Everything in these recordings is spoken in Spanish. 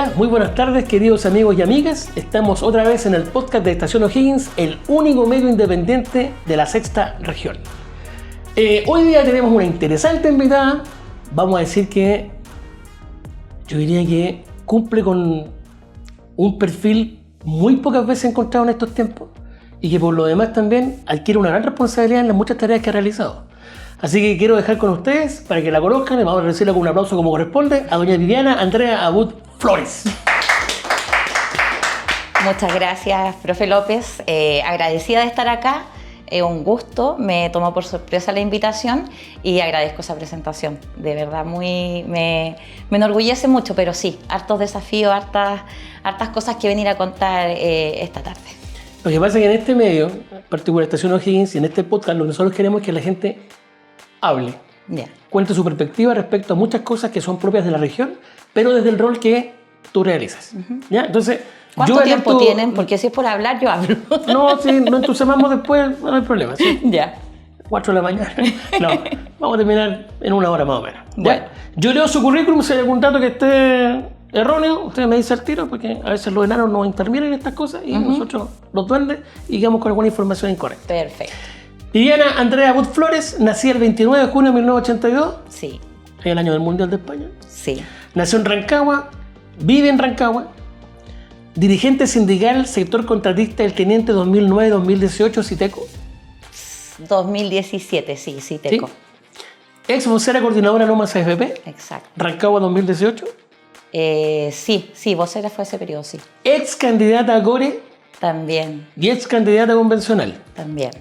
Hola, muy buenas tardes queridos amigos y amigas. Estamos otra vez en el podcast de Estación O'Higgins, el único medio independiente de la sexta región. Hoy día tenemos una interesante invitada. Vamos a decir que yo diría que cumple con un perfil muy pocas veces encontrado en estos tiempos y que por lo demás también adquiere una gran responsabilidad en las muchas tareas que ha realizado. Así que quiero dejar con ustedes, para que la conozcan, y vamos a recibirla con un aplauso como corresponde, a doña Viviana Andrea Abud Flores. Muchas gracias, profe López. Agradecida de estar acá. Un gusto, me tomó por sorpresa la invitación y agradezco esa presentación. De verdad, me enorgullece mucho, pero sí, hartos desafíos, hartas cosas que venir a contar esta tarde. Lo que pasa es que en este medio, en particular Estación O'Higgins, y en este podcast, lo que nosotros queremos es que la gente hable, cuente su perspectiva respecto a muchas cosas que son propias de la región, pero desde el rol que tú realizas. ¿Ya? Entonces, ¿cuánto tiempo tienen? Porque si es por hablar, yo hablo. No, si nos entusiasmamos después, no hay problema. ¿Sí? Ya. 4 de la mañana. No, vamos a terminar en 1 hora más o menos. Bueno. Yo leo su currículum, si hay algún dato que esté erróneo, usted me dice al tiro, porque a veces los enanos nos intervienen en estas cosas y nosotros, los duendes, y quedamos con alguna información incorrecta. Perfecto. Viviana Andrea Abud Flores, nacida el 29 de junio de 1982. Sí. Es el año del Mundial de España. Sí. Nació en Rancagua, vive en Rancagua. Dirigente sindical, sector contratista del Teniente 2009-2018, Citeco. 2017, sí, Citeco. ¿Sí? Ex vocera coordinadora Lomas AFP. Exacto. Rancagua 2018. Sí, vocera fue ese periodo, sí. Ex candidata a Core. También. Y ex candidata convencional. También.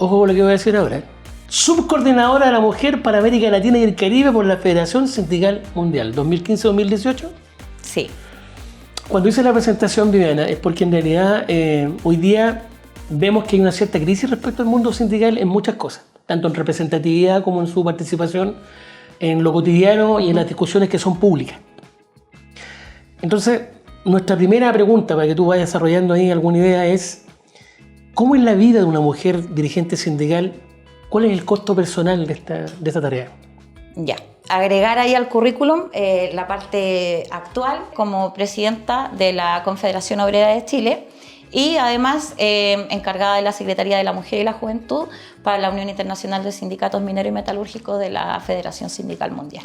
Ojo con lo que voy a decir ahora. Subcoordinadora de la mujer para América Latina y el Caribe por la Federación Sindical Mundial, 2015-2018. Sí. Cuando hice la presentación, Viviana, es porque en realidad hoy día vemos que hay una cierta crisis respecto al mundo sindical en muchas cosas, tanto en representatividad como en su participación en lo cotidiano y en las discusiones que son públicas. Entonces, nuestra primera pregunta, para que tú vayas desarrollando ahí alguna idea, es ¿cómo es la vida de una mujer dirigente sindical? ¿Cuál es el costo personal de esta tarea? Ya. Agregar ahí al currículum la parte actual como presidenta de la Confederación Obrera de Chile y además encargada de la Secretaría de la Mujer y la Juventud para la Unión Internacional de Sindicatos Mineros y Metalúrgicos de la Federación Sindical Mundial.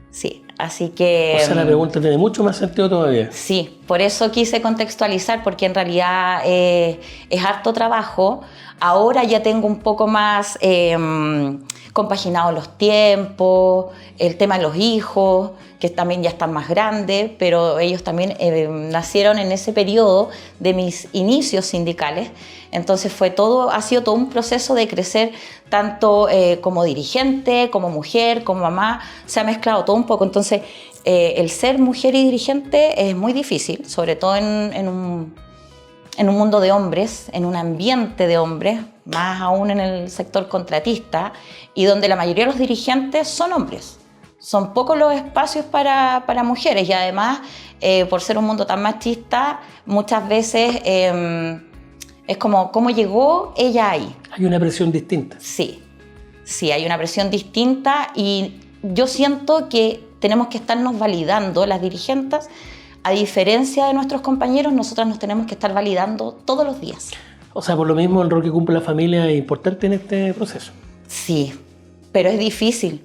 Sí, así que... O sea, la pregunta tiene mucho más sentido todavía. Sí, por eso quise contextualizar, porque en realidad es harto trabajo. Ahora ya tengo un poco más compaginados los tiempos, el tema de los hijos, que también ya están más grandes, pero ellos también nacieron en ese periodo de mis inicios sindicales. Entonces ha sido todo un proceso de crecer tanto como dirigente, como mujer, como mamá, se ha mezclado todo un poco. Entonces el ser mujer y dirigente es muy difícil, sobre todo en un mundo de hombres, en un ambiente de hombres, más aún en el sector contratista, y donde la mayoría de los dirigentes son hombres. Son pocos los espacios para mujeres y además, por ser un mundo tan machista, muchas veces es como, ¿cómo llegó ella ahí? Hay una presión distinta. Sí, hay una presión distinta y yo siento que tenemos que estarnos validando las dirigentes. A diferencia de nuestros compañeros, nosotras nos tenemos que estar validando todos los días. O sea, por lo mismo el rol que cumple la familia es importante en este proceso. Sí, pero es difícil,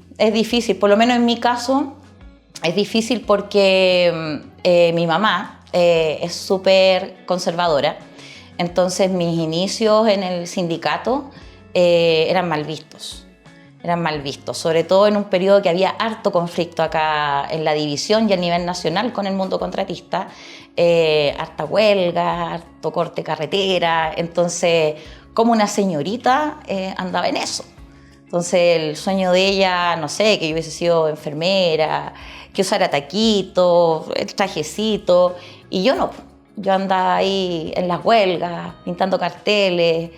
por lo menos en mi caso es difícil porque mi mamá es súper conservadora, entonces mis inicios en el sindicato eran mal vistos, sobre todo en un periodo que había harto conflicto acá en la división y a nivel nacional con el mundo contratista, harta huelga, harto corte carretera, entonces como una señorita andaba en eso. Entonces el sueño de ella, no sé, que yo hubiese sido enfermera, que usara taquito, el trajecito, y yo no, yo andaba ahí en las huelgas, pintando carteles,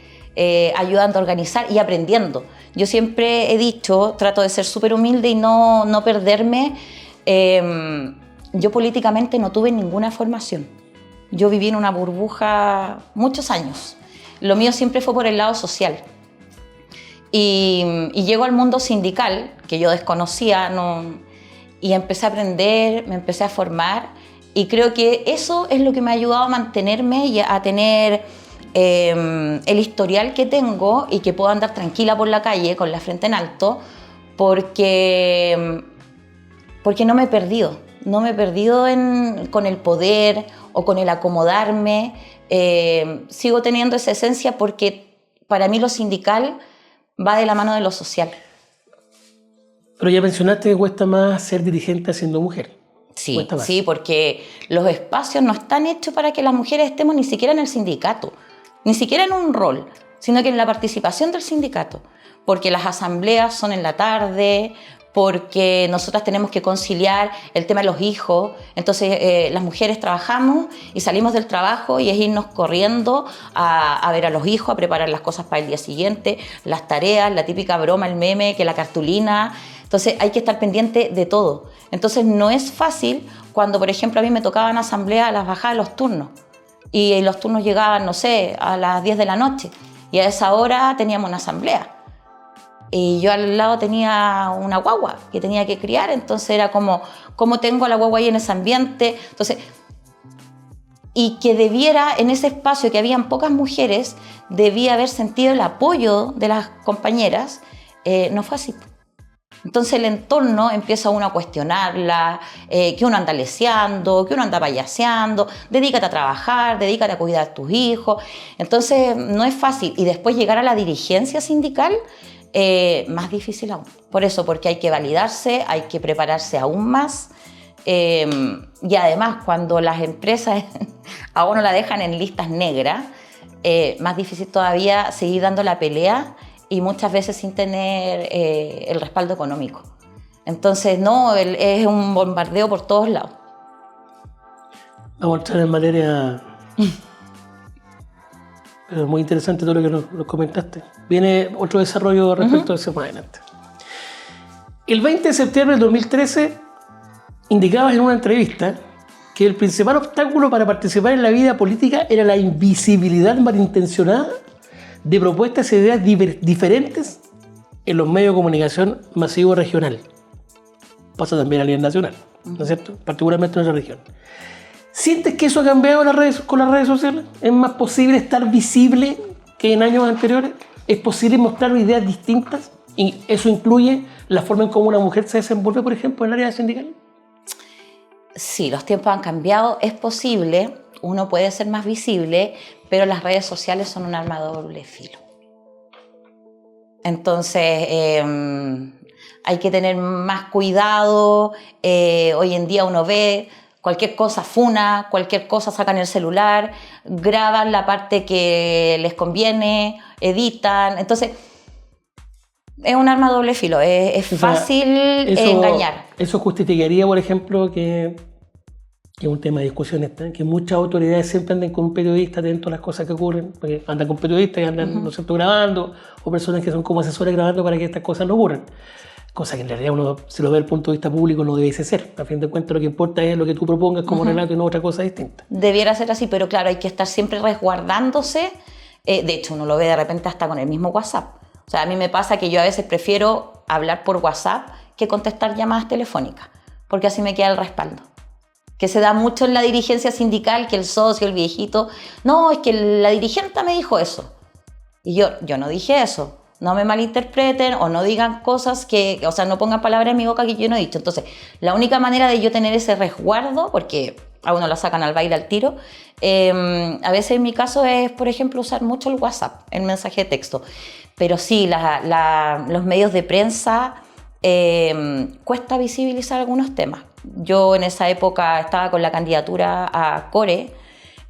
ayudando a organizar y aprendiendo. Yo siempre he dicho, trato de ser súper humilde y no perderme. Yo políticamente no tuve ninguna formación. Yo viví en una burbuja muchos años. Lo mío siempre fue por el lado social. Y llego al mundo sindical, que yo desconocía, y empecé a aprender, me empecé a formar y creo que eso es lo que me ha ayudado a mantenerme y a tener el historial que tengo y que puedo andar tranquila por la calle con la frente en alto porque no me he perdido. No me he perdido con el poder o con el acomodarme. Sigo teniendo esa esencia porque para mí lo sindical va de la mano de lo social. Pero ya mencionaste que cuesta más ser dirigente siendo mujer. Sí, porque los espacios no están hechos para que las mujeres estemos ni siquiera en el sindicato, ni siquiera en un rol, sino que en la participación del sindicato. Porque las asambleas son en la tarde, porque nosotras tenemos que conciliar el tema de los hijos. Entonces las mujeres trabajamos y salimos del trabajo y es irnos corriendo a ver a los hijos, a preparar las cosas para el día siguiente, las tareas, la típica broma, el meme, que la cartulina. Entonces hay que estar pendiente de todo. Entonces no es fácil cuando, por ejemplo, a mí me tocaban asambleas a las bajadas de los turnos y los turnos llegaban, no sé, a las 10 de la noche y a esa hora teníamos una asamblea. Y yo al lado tenía una guagua que tenía que criar, entonces era como, ¿cómo tengo a la guagua ahí en ese ambiente? Entonces, y que debiera, en ese espacio que habían pocas mujeres, debía haber sentido el apoyo de las compañeras, no fue así. Entonces el entorno empieza uno a cuestionarla, que uno anda leseando, que uno anda payaseando, dedícate a trabajar, dedícate a cuidar a tus hijos. Entonces no es fácil. Y después llegar a la dirigencia sindical, más difícil aún. Por eso, porque hay que validarse, hay que prepararse aún más. Y además, cuando las empresas a uno la dejan en listas negras, más difícil todavía seguir dando la pelea y muchas veces sin tener el respaldo económico. Entonces, no, es un bombardeo por todos lados. Vamos a entrar en materia... Pero es muy interesante todo lo que nos comentaste. Viene otro desarrollo respecto a eso más adelante. El 20 de septiembre del 2013 indicabas en una entrevista que el principal obstáculo para participar en la vida política era la invisibilidad malintencionada de propuestas e ideas diferentes en los medios de comunicación masivo regional. Pasa también a nivel nacional, ¿no es cierto? Particularmente en nuestra región. ¿Sientes que eso ha cambiado con las redes sociales? ¿Es más posible estar visible que en años anteriores? ¿Es posible mostrar ideas distintas? ¿Y eso incluye la forma en cómo una mujer se desenvuelve, por ejemplo, en el área sindical? Sí, los tiempos han cambiado. Es posible, uno puede ser más visible, pero las redes sociales son un arma de doble filo. Entonces, hay que tener más cuidado. Hoy en día uno ve... Cualquier cosa funa, cualquier cosa sacan el celular, graban la parte que les conviene, editan. Entonces, es un arma de doble filo, es fácil engañar. Eso justificaría, por ejemplo, que es un tema de discusión que muchas autoridades siempre anden con un periodista atento a las cosas que ocurren, porque andan con periodistas que andan, ¿no es cierto?, grabando, o personas que son como asesores grabando para que estas cosas no ocurran. Cosa que en realidad uno, si lo ve desde el punto de vista público, no debe ser. A fin de cuentas, lo que importa es lo que tú propongas como relato y no otra cosa distinta. Debiera ser así, pero claro, hay que estar siempre resguardándose. De hecho, uno lo ve de repente hasta con el mismo WhatsApp. O sea, a mí me pasa que yo a veces prefiero hablar por WhatsApp que contestar llamadas telefónicas, porque así me queda el respaldo. Que se da mucho en la dirigencia sindical, que el socio, el viejito, no, es que la dirigente me dijo eso. Y yo no dije eso. No me malinterpreten o no digan cosas que, o sea, no pongan palabras en mi boca que yo no he dicho. Entonces, la única manera de yo tener ese resguardo, porque a uno la sacan al baile al tiro, a veces en mi caso es, por ejemplo, usar mucho el WhatsApp, el mensaje de texto. Pero sí, los medios de prensa cuesta visibilizar algunos temas. Yo en esa época estaba con la candidatura a Core.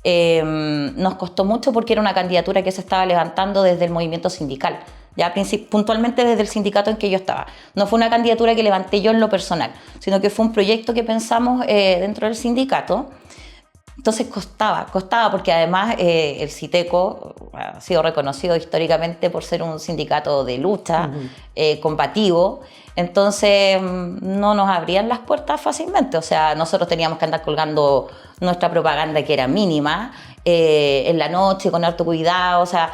Nos costó mucho porque era una candidatura que se estaba levantando desde el movimiento sindical. Ya puntualmente desde el sindicato en que yo estaba. No fue una candidatura que levanté yo en lo personal, sino que fue un proyecto que pensamos dentro del sindicato. Entonces costaba porque además el Citeco ha sido reconocido históricamente por ser un sindicato de lucha, combativo. Entonces no nos abrían las puertas fácilmente. O sea, nosotros teníamos que andar colgando nuestra propaganda que era mínima en la noche con harto cuidado. O sea,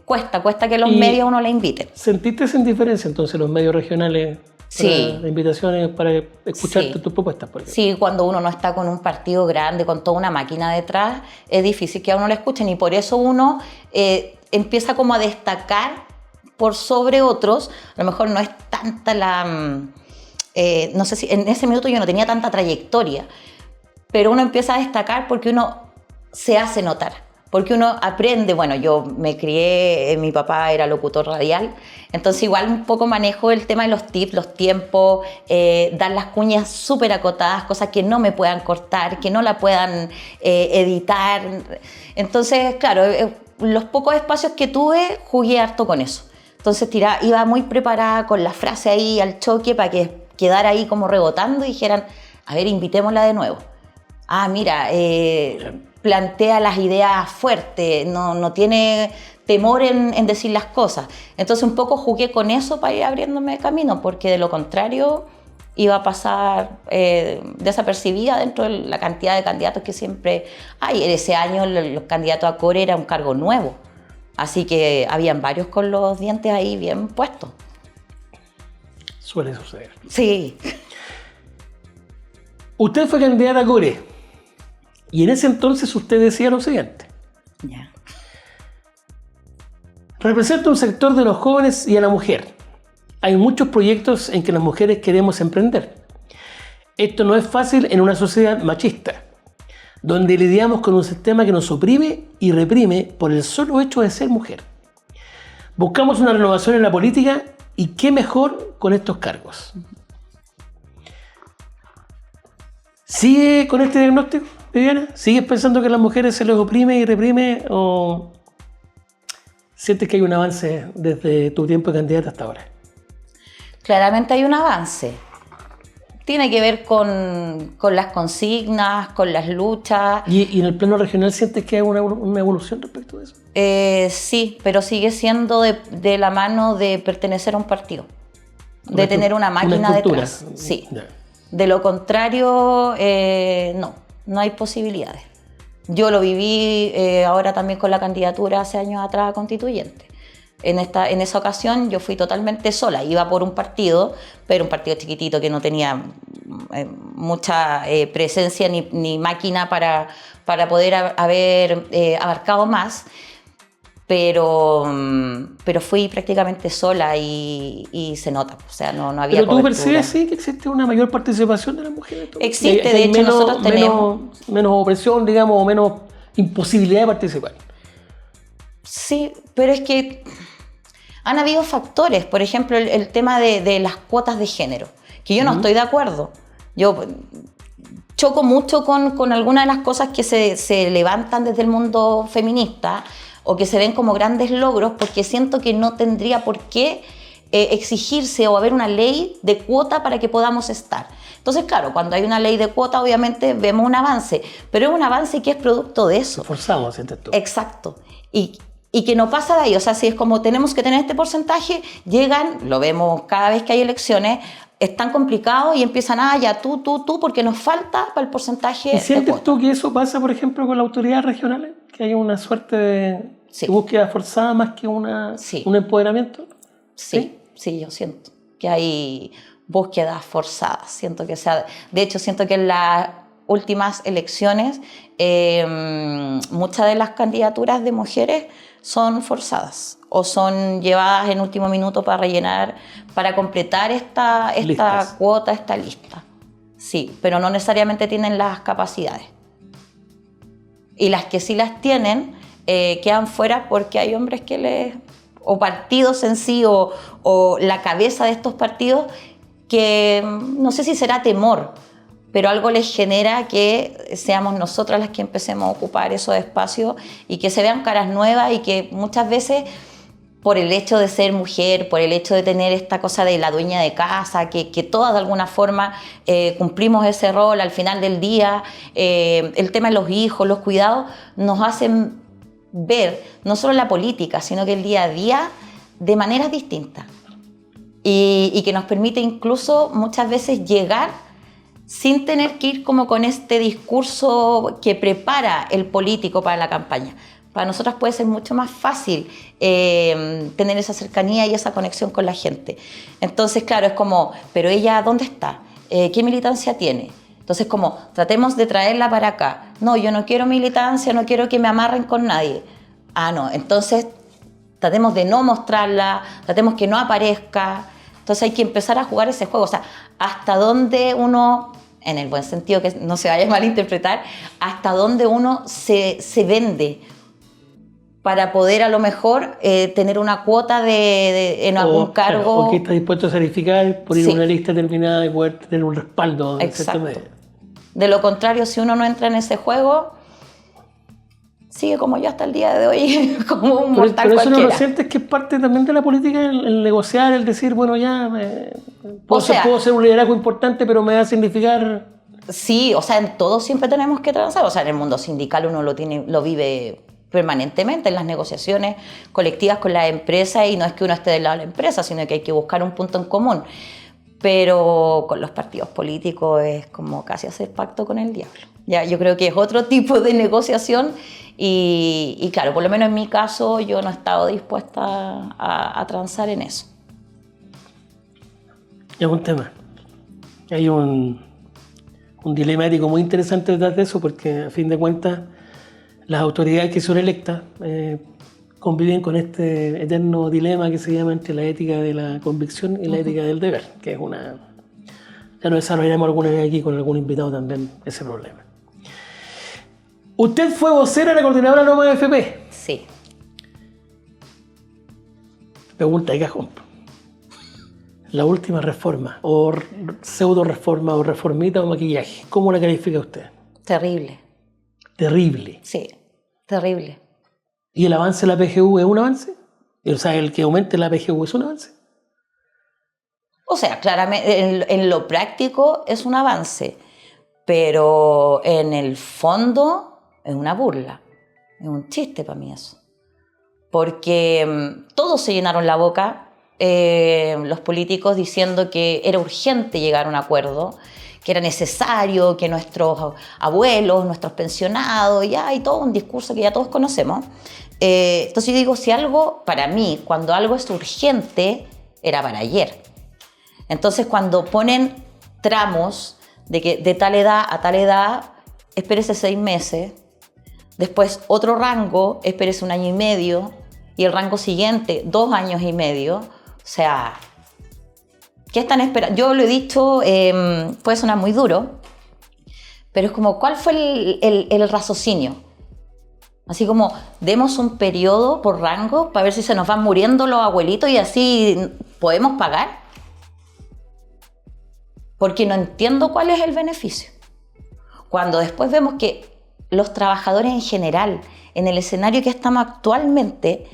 cuesta que los medios a uno le inviten. ¿Sentiste esa indiferencia entonces los medios regionales? Sí. Invitaciones para escucharte Sí. tus propuestas, por ejemplo. Sí, cuando uno no está con un partido grande, con toda una máquina detrás, es difícil que a uno le escuchen y por eso uno empieza como a destacar por sobre otros. A lo mejor no es tanta no sé si en ese minuto yo no tenía tanta trayectoria, pero uno empieza a destacar porque uno se hace notar, porque uno aprende. Bueno, yo me crié, mi papá era locutor radial, entonces igual un poco manejo el tema de los tips, los tiempos, dar las cuñas súper acotadas, cosas que no me puedan cortar, que no la puedan editar. Entonces, claro, los pocos espacios que tuve, jugué harto con eso. Entonces iba muy preparada con la frase ahí al choque para que quedara ahí como rebotando y dijeran, a ver, invitémosla de nuevo. Ah, mira, plantea las ideas fuertes, no tiene temor en decir las cosas. Entonces un poco jugué con eso para ir abriéndome camino, porque de lo contrario iba a pasar desapercibida dentro de la cantidad de candidatos que siempre hay. Ese año los candidatos a core era un cargo nuevo, así que habían varios con los dientes ahí bien puestos. Suele suceder. Sí. Usted fue candidata a core y en ese entonces usted decía lo siguiente. Ya. Representa un sector de los jóvenes y a la mujer. Hay muchos proyectos en que las mujeres queremos emprender. Esto no es fácil en una sociedad machista, donde lidiamos con un sistema que nos oprime y reprime por el solo hecho de ser mujer. Buscamos una renovación en la política y qué mejor con estos cargos. ¿Sigue con este diagnóstico, Viviana? ¿Sigues pensando que a las mujeres se les oprime y reprime o sientes que hay un avance desde tu tiempo de candidata hasta ahora? Claramente hay un avance. Tiene que ver con las consignas, con las luchas. ¿Y en el plano regional sientes que hay una evolución respecto de eso? Sí, pero sigue siendo de la mano de pertenecer a un partido, de tener una máquina detrás. Sí. Ya. De lo contrario, no hay posibilidades. Yo lo viví ahora también con la candidatura hace años atrás a constituyente. En esa ocasión yo fui totalmente sola, iba por un partido, pero un partido chiquitito que no tenía mucha presencia ni máquina para poder haber abarcado más, pero fui prácticamente sola y se nota, o sea, no había ¿Pero tú cobertura. percibes sí que existe una mayor participación de las mujeres? Existe, de hecho nosotros tenemos... Menos opresión, digamos, o menos imposibilidad de participar. Sí, pero es que han habido factores, por ejemplo, el tema de las cuotas de género, que yo no estoy de acuerdo. Yo choco mucho con algunas de las cosas que se levantan desde el mundo feminista o que se ven como grandes logros, porque siento que no tendría por qué exigirse o haber una ley de cuota para que podamos estar. Entonces, claro, cuando hay una ley de cuota, obviamente vemos un avance, pero es un avance que es producto de eso. Nos forzamos, sientes tú. Exacto. Y que no pasa de ahí, o sea, si es como tenemos que tener este porcentaje, llegan, lo vemos cada vez que hay elecciones, es tan complicado y empiezan, ya tú, porque nos falta para el porcentaje. ¿Y sientes tú que eso pasa, por ejemplo, con las autoridades regionales? Que hay una suerte de búsqueda forzada más que un empoderamiento. Sí, yo siento que hay búsquedas forzadas. Siento que de hecho, siento que en las últimas elecciones muchas de las candidaturas de mujeres son forzadas o son llevadas en último minuto para rellenar, para completar esta cuota, esta lista. Sí, pero no necesariamente tienen las capacidades. Y las que sí las tienen quedan fuera porque hay hombres o partidos en sí o la cabeza de estos partidos que no sé si será temor, pero algo les genera que seamos nosotras las que empecemos a ocupar esos espacios y que se vean caras nuevas y que muchas veces por el hecho de ser mujer, por el hecho de tener esta cosa de la dueña de casa, que todas de alguna forma cumplimos ese rol al final del día, el tema de los hijos, los cuidados, nos hacen ver no solo la política, sino que el día a día de maneras distintas y que nos permite incluso muchas veces llegar sin tener que ir como con este discurso que prepara el político para la campaña. Para nosotras puede ser mucho más fácil tener esa cercanía y esa conexión con la gente. Entonces, claro, es como, pero ella, ¿dónde está? ¿Qué militancia tiene? Entonces, como, tratemos de traerla para acá. No, yo no quiero militancia, no quiero que me amarren con nadie. Ah, no, entonces tratemos de no mostrarla, tratemos que no aparezca. Entonces hay que empezar a jugar ese juego. O sea, hasta dónde uno, en el buen sentido, que no se vaya a malinterpretar, hasta dónde uno se vende para poder a lo mejor tener una cuota en algún cargo. Claro, o que está dispuesto a sacrificar por ir a una lista determinada y poder tener un respaldo. Exacto. De lo contrario, si uno no entra en ese juego, sigue como yo hasta el día de hoy, como un mortal pero cualquiera. Pero eso no lo sientes que es parte también de la política, el negociar, el decir, bueno, ya, puedo ser un liderazgo importante, pero me va a significar... Sí, o sea, en todo siempre tenemos que transar. O sea, en el mundo sindical uno lo vive permanentemente en las negociaciones colectivas con la empresa, y no es que uno esté del lado de la empresa, sino que hay que buscar un punto en común. Pero con los partidos políticos es como casi hacer pacto con el diablo. Ya, yo creo que es otro tipo de negociación y claro, por lo menos en mi caso yo no he estado dispuesta a transar en eso. Es un tema. Hay un dilema ético muy interesante detrás de eso, porque a fin de cuentas las autoridades que son electas conviven con este eterno dilema que se llama entre la ética de la convicción y la ética del deber, que es una... Ya lo desarrollaremos alguna vez aquí con algún invitado también, ese problema. ¿Usted fue vocera de la coordinadora Loma de FP? Sí. Pregunta de cajón. La última reforma, o pseudo reforma, o reformita, o maquillaje, ¿cómo la califica usted? Terrible. Terrible. Sí, terrible. ¿Y el avance de la PGU es un avance? O sea, el que aumente la PGU es un avance. O sea, claramente en lo práctico es un avance, pero en el fondo es una burla, es un chiste para mí eso. Porque todos se llenaron la boca, los políticos, diciendo que era urgente llegar a un acuerdo, que era necesario, que nuestros abuelos, nuestros pensionados, ya hay todo un discurso que ya todos conocemos. Entonces yo digo, si algo, para mí, cuando algo es urgente, era para ayer. Entonces cuando ponen tramos de que de tal edad a tal edad, espérese 6 meses, después otro rango, espérese 1 año y medio, y el rango siguiente 2 años y medio, o sea, ¿qué están esperando? Yo lo he dicho, puede sonar muy duro, pero es como, ¿cuál fue el raciocinio? Así como, demos un periodo por rango para ver si se nos van muriendo los abuelitos y así podemos pagar. Porque no entiendo cuál es el beneficio. Cuando después vemos que los trabajadores en general, en el escenario que estamos actualmente,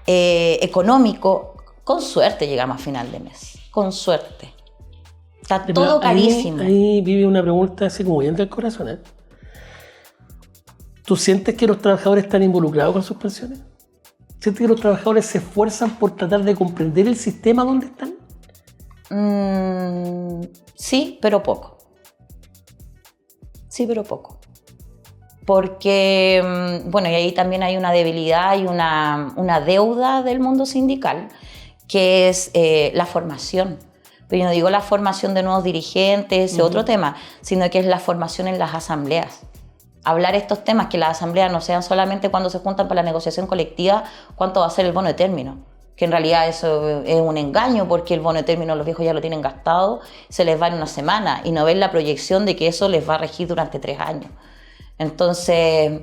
económico, con suerte llegamos a final de mes. Con suerte. Está todo carísimo. Ahí vive una pregunta así como bien del corazón, ¿eh? ¿Tú sientes que los trabajadores están involucrados con sus pensiones? ¿Sientes que los trabajadores se esfuerzan por tratar de comprender el sistema donde están? Sí, pero poco. Sí, pero poco. Porque, bueno, y ahí también hay una debilidad y una deuda del mundo sindical, que es la formación. Pero yo no digo la formación de nuevos dirigentes, ese otro tema, sino que es la formación en las asambleas. Hablar estos temas, que las asambleas no sean solamente cuando se juntan para la negociación colectiva, cuánto va a ser el bono de término. Que en realidad eso es un engaño, porque el bono de término los viejos ya lo tienen gastado, se les va en 1 semana, y no ven la proyección de que eso les va a regir durante 3 años. Entonces,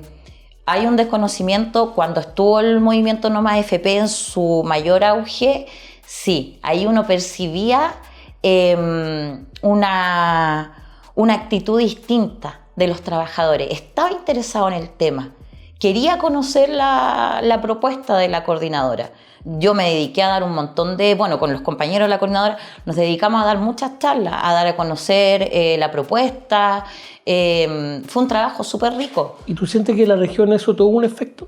hay un desconocimiento. Cuando estuvo el movimiento No Más FP en su mayor auge, sí, ahí uno percibía una actitud distinta de los trabajadores. Estaba interesado en el tema, quería conocer la propuesta de la coordinadora. Yo me dediqué a dar un montón con los compañeros de la coordinadora nos dedicamos a dar muchas charlas, a dar a conocer la propuesta. Fue un trabajo súper rico. ¿Y tú sientes que en la región eso tuvo un efecto?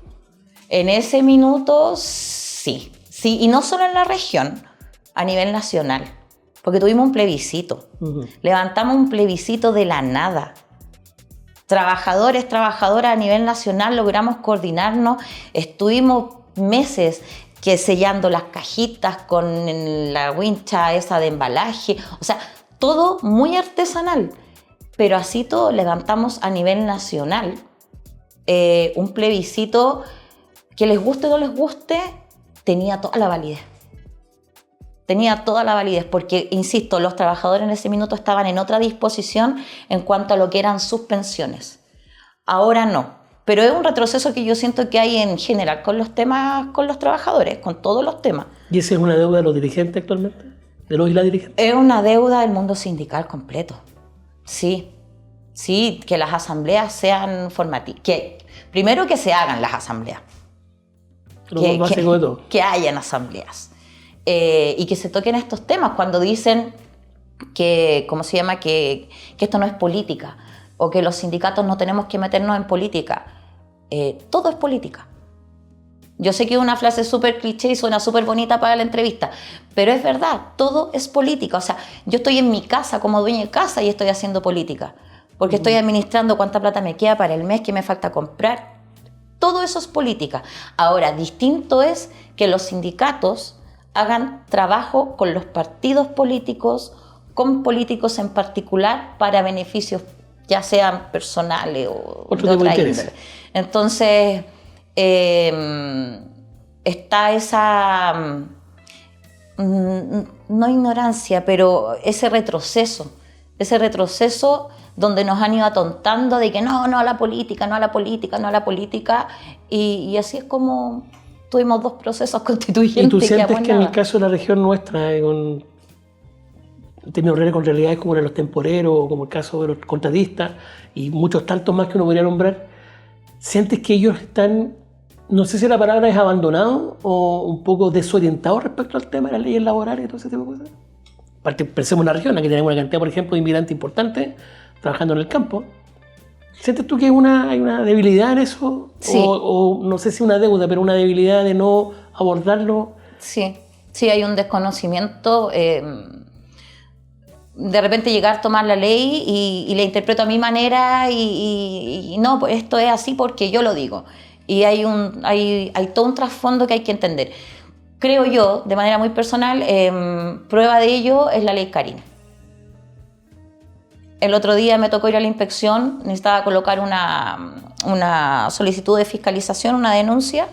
En ese minuto, sí. Sí, y no solo en la región, a nivel nacional. Porque tuvimos un plebiscito. Levantamos un plebiscito de la nada. trabajadores, trabajadoras a nivel nacional logramos coordinarnos, estuvimos meses que sellando las cajitas con la wincha esa de embalaje, o sea, todo muy artesanal, pero así todo levantamos a nivel nacional un plebiscito que les guste o no les guste, tenía toda la validez. Tenía toda la validez porque, insisto, los trabajadores en ese minuto estaban en otra disposición en cuanto a lo que eran sus pensiones. Ahora no, pero es un retroceso que yo siento que hay en general con los temas, con los trabajadores, con todos los temas. ¿Y esa es una deuda de los dirigentes actualmente? ¿De los y las dirigentes? Es una deuda del mundo sindical completo. Sí, que las asambleas sean formativas. Primero que se hagan las asambleas. Lo más básico de todo. Que hayan asambleas. Y que se toquen estos temas cuando dicen que, ¿cómo se llama? Que esto no es política o que los sindicatos no tenemos que meternos en política. Todo es política. Yo sé que es una frase súper cliché y suena súper bonita para la entrevista, pero es verdad, todo es política. O sea, yo estoy en mi casa como dueña de casa y estoy haciendo política, porque estoy administrando cuánta plata me queda para el mes que me falta comprar. Todo eso es política. Ahora, distinto es que los sindicatos hagan trabajo con los partidos políticos, con políticos en particular, para beneficios ya sean personales o de otra índole. Entonces, está esa, no ignorancia, pero ese retroceso donde nos han ido atontando de que no a la política, no a la política, no a la política, y así es como tuvimos dos procesos constituyentes. ¿Y tú sientes que en el caso de la región nuestra, en términos reales con realidades como los temporeros, o como el caso de los contratistas, y muchos tantos más que uno podría nombrar, sientes que ellos están, no sé si la palabra es abandonados o un poco desorientados respecto al tema de las leyes laborales y todo ese tipo de cosas? Aparte, pensemos en una región, aquí tenemos una cantidad, por ejemplo, de inmigrantes importantes trabajando en el campo. ¿Sientes tú que hay una debilidad en eso? Sí. O no sé si una deuda, pero una debilidad de no abordarlo. Sí, hay un desconocimiento. De repente llegar a tomar la ley y la interpreto a mi manera y no, pues esto es así porque yo lo digo. Y hay todo un trasfondo que hay que entender. Creo yo, de manera muy personal, prueba de ello es la ley Karin. El otro día me tocó ir a la inspección, necesitaba colocar una solicitud de fiscalización, una denuncia,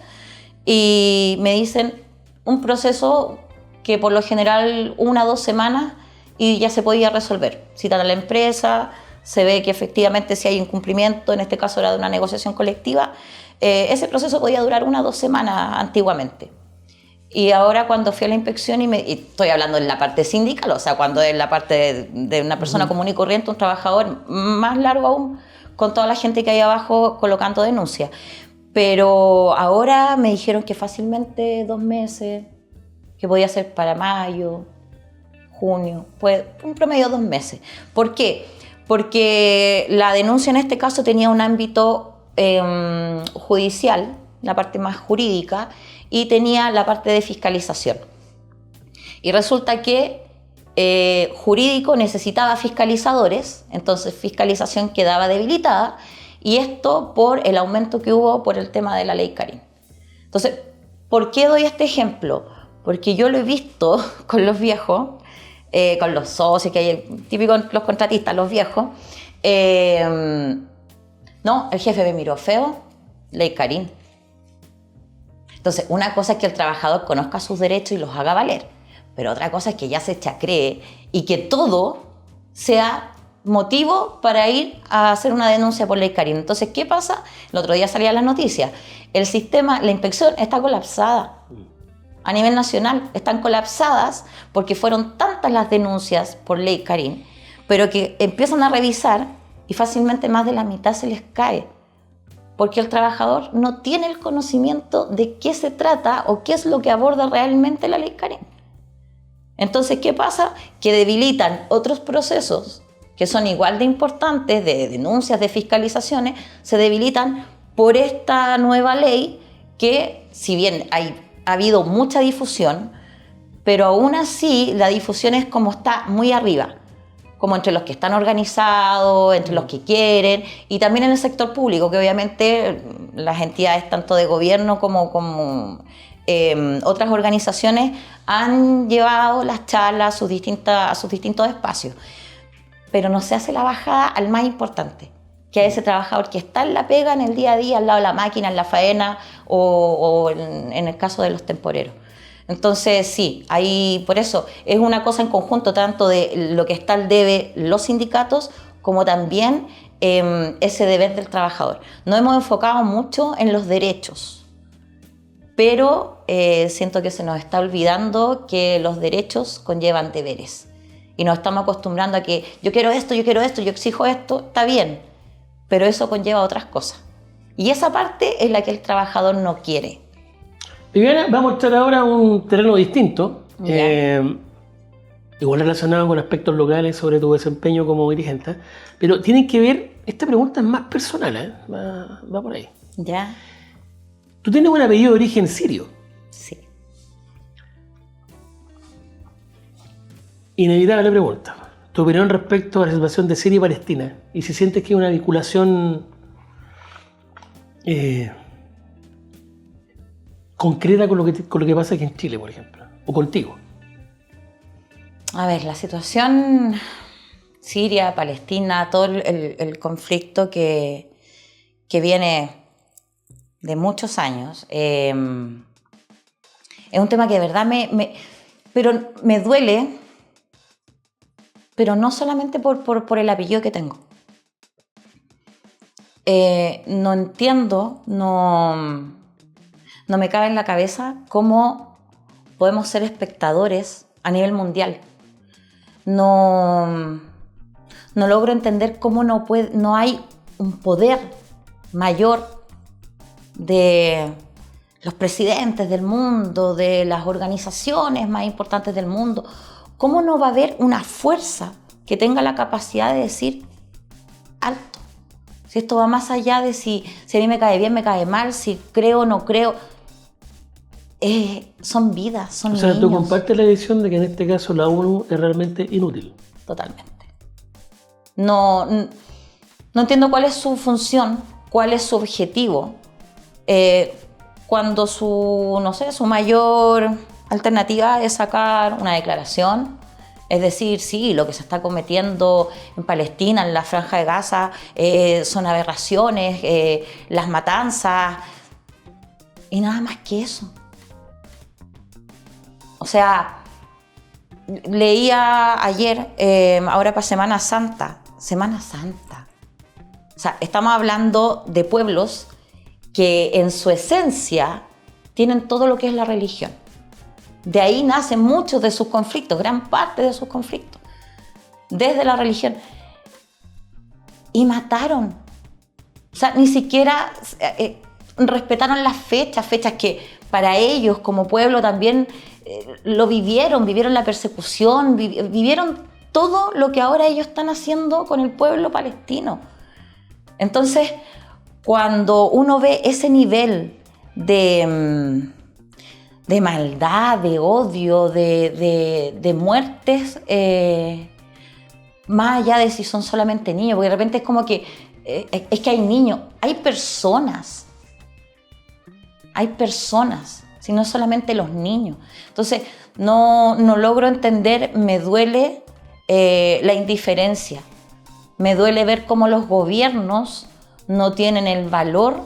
y me dicen un proceso que por lo general 1 o 2 semanas y ya se podía resolver. Citan a la empresa, se ve que efectivamente si hay incumplimiento, en este caso era de una negociación colectiva, ese proceso podía durar 1 o 2 semanas antiguamente. Y ahora cuando fui a la inspección, y estoy hablando en la parte sindical, o sea, cuando es la parte de una persona común y corriente, un trabajador, más largo aún, con toda la gente que hay abajo colocando denuncias. Pero ahora me dijeron que fácilmente 2 meses, que podía ser para mayo, junio, pues un promedio 2 meses. ¿Por qué? Porque la denuncia en este caso tenía un ámbito judicial, la parte más jurídica, y tenía la parte de fiscalización. Y resulta que jurídico necesitaba fiscalizadores, entonces fiscalización quedaba debilitada, y esto por el aumento que hubo por el tema de la ley Karin. Entonces, ¿por qué doy este ejemplo? Porque yo lo he visto con los viejos, con los socios, que hay típicos los contratistas, los viejos. No, el jefe me miró feo, ley Karin. Entonces, una cosa es que el trabajador conozca sus derechos y los haga valer, pero otra cosa es que ya se chacree y que todo sea motivo para ir a hacer una denuncia por ley Karin. Entonces, ¿qué pasa? El otro día salían las noticias. El sistema, la inspección está colapsada. A nivel nacional están colapsadas porque fueron tantas las denuncias por ley Karin, pero que empiezan a revisar y fácilmente más de la mitad se les cae. Porque el trabajador no tiene el conocimiento de qué se trata o qué es lo que aborda realmente la ley Karin. Entonces, ¿qué pasa? Que debilitan otros procesos que son igual de importantes, de denuncias, de fiscalizaciones, se debilitan por esta nueva ley que, si bien ha habido mucha difusión, pero aún así la difusión es como está muy arriba. como entre los que están organizados, entre los que quieren, y también en el sector público, que obviamente las entidades tanto de gobierno como otras organizaciones han llevado las charlas a sus distintos espacios. Pero no se hace la bajada al más importante, que es ese trabajador que está en la pega, en el día a día, al lado de la máquina, en la faena o en el caso de los temporeros. Entonces, sí, por eso es una cosa en conjunto, tanto de lo que está al debe los sindicatos, como también ese deber del trabajador. Nos hemos enfocado mucho en los derechos, pero siento que se nos está olvidando que los derechos conllevan deberes. Y nos estamos acostumbrando a que yo quiero esto, yo exijo esto, está bien, pero eso conlleva otras cosas. Y esa parte es la que el trabajador no quiere. Viviana, vamos a entrar ahora a un terreno distinto, igual relacionado con aspectos locales sobre tu desempeño como dirigente, pero tienen que ver, esta pregunta es más personal, va por ahí. Ya. Tú tienes un apellido de origen sirio. Sí. Inevitable pregunta. Tu opinión respecto a la situación de Siria y Palestina, y si sientes que hay una vinculación concreta con lo que pasa aquí en Chile, por ejemplo, o contigo. A ver, la situación Siria, Palestina, todo el conflicto que viene de muchos años, es un tema que de verdad pero me duele, pero no solamente por el apellido que tengo. No entiendo, no me cabe en la cabeza cómo podemos ser espectadores a nivel mundial. No logro entender cómo no hay un poder mayor de los presidentes del mundo, de las organizaciones más importantes del mundo. ¿Cómo no va a haber una fuerza que tenga la capacidad de decir alto? Si esto va más allá de si a mí me cae bien, me cae mal, si creo o no creo. Son vidas, son niños. O sea, tú compartes la visión de que en este caso la ONU es realmente inútil. Totalmente. No entiendo cuál es su función, cuál es su objetivo. Cuando su mayor alternativa es sacar una declaración, es decir, sí, lo que se está cometiendo en Palestina, en la Franja de Gaza, son aberraciones, las matanzas, y nada más que eso. O sea, leía ayer, ahora para Semana Santa. O sea, estamos hablando de pueblos que en su esencia tienen todo lo que es la religión. De ahí nacen muchos de sus conflictos, gran parte de sus conflictos, desde la religión. Y mataron. O sea, ni siquiera respetaron las fechas que para ellos como pueblo también lo vivieron la persecución, vivieron todo lo que ahora ellos están haciendo con el pueblo palestino. Entonces, cuando uno ve ese nivel de maldad, de odio, de muertes, más allá de si son solamente niños, porque de repente es como que es que hay niños, hay personas, sino solamente los niños. Entonces, no logro entender, me duele la indiferencia, me duele ver cómo los gobiernos no tienen el valor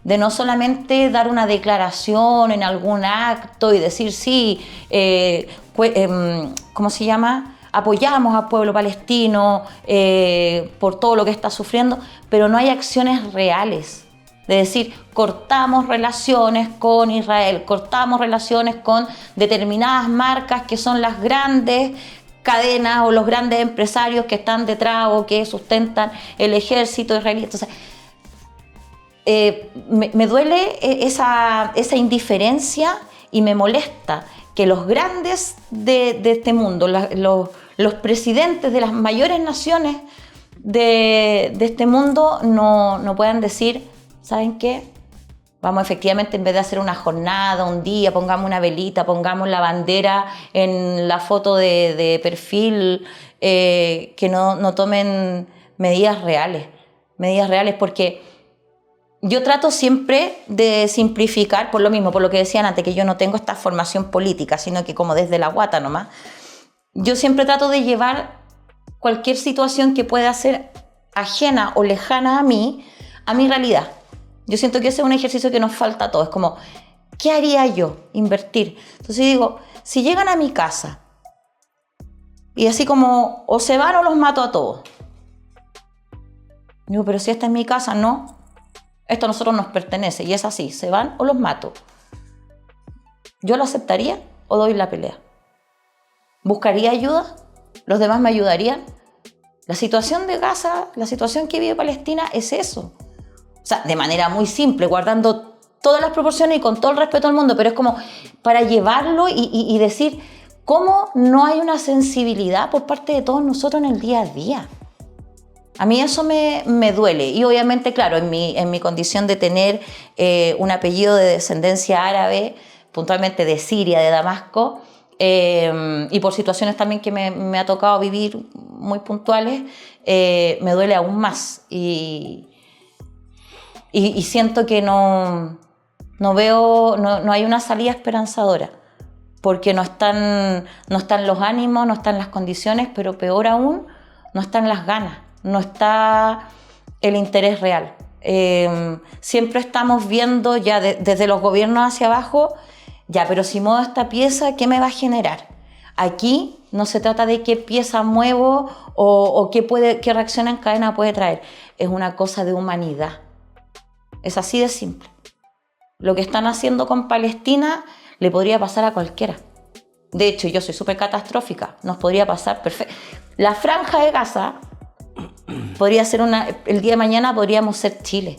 de no solamente dar una declaración en algún acto y decir sí, ¿cómo se llama? Apoyamos al pueblo palestino por todo lo que está sufriendo, pero no hay acciones reales. De decir, cortamos relaciones con Israel, cortamos relaciones con determinadas marcas que son las grandes cadenas o los grandes empresarios que están detrás o que sustentan el ejército israelí. Entonces, me duele esa indiferencia y me molesta que los grandes de este mundo, los presidentes de las mayores naciones de este mundo no puedan decir, ¿saben qué? Vamos efectivamente, en vez de hacer una jornada, un día, pongamos una velita, pongamos la bandera en la foto de perfil, que no tomen medidas reales, porque yo trato siempre de simplificar, por lo mismo, por lo que decían antes, que yo no tengo esta formación política, sino que como desde la guata nomás, yo siempre trato de llevar cualquier situación que pueda ser ajena o lejana a mi realidad. Yo siento que ese es un ejercicio que nos falta a todos. Es como, ¿qué haría yo? Invertir. Entonces digo, si llegan a mi casa y así como o se van o los mato a todos. Digo, pero si esta es mi casa, no. Esto a nosotros nos pertenece y es así. ¿Se van o los mato? ¿Yo lo aceptaría o doy la pelea? ¿Buscaría ayuda? ¿Los demás me ayudarían? La situación de Gaza, la situación que vive Palestina es eso. O sea, de manera muy simple, guardando todas las proporciones y con todo el respeto al mundo, pero es como para llevarlo y decir cómo no hay una sensibilidad por parte de todos nosotros en el día a día. A mí eso me duele y obviamente, claro, en mi condición de tener un apellido de descendencia árabe, puntualmente de Siria, de Damasco, y por situaciones también que me ha tocado vivir muy puntuales, me duele aún más y siento que no hay una salida esperanzadora, porque no están los ánimos, no están las condiciones, pero peor aún, no están las ganas, no está el interés real. Siempre estamos viendo ya desde los gobiernos hacia abajo, ya, pero si muevo esta pieza, ¿qué me va a generar? Aquí no se trata de qué pieza muevo o qué reacción en cadena puede traer. Es una cosa de humanidad. Es así de simple. Lo que están haciendo con Palestina le podría pasar a cualquiera. De hecho, yo soy súper catastrófica. Nos podría pasar perfecto. La franja de Gaza podría ser el día de mañana podríamos ser Chile.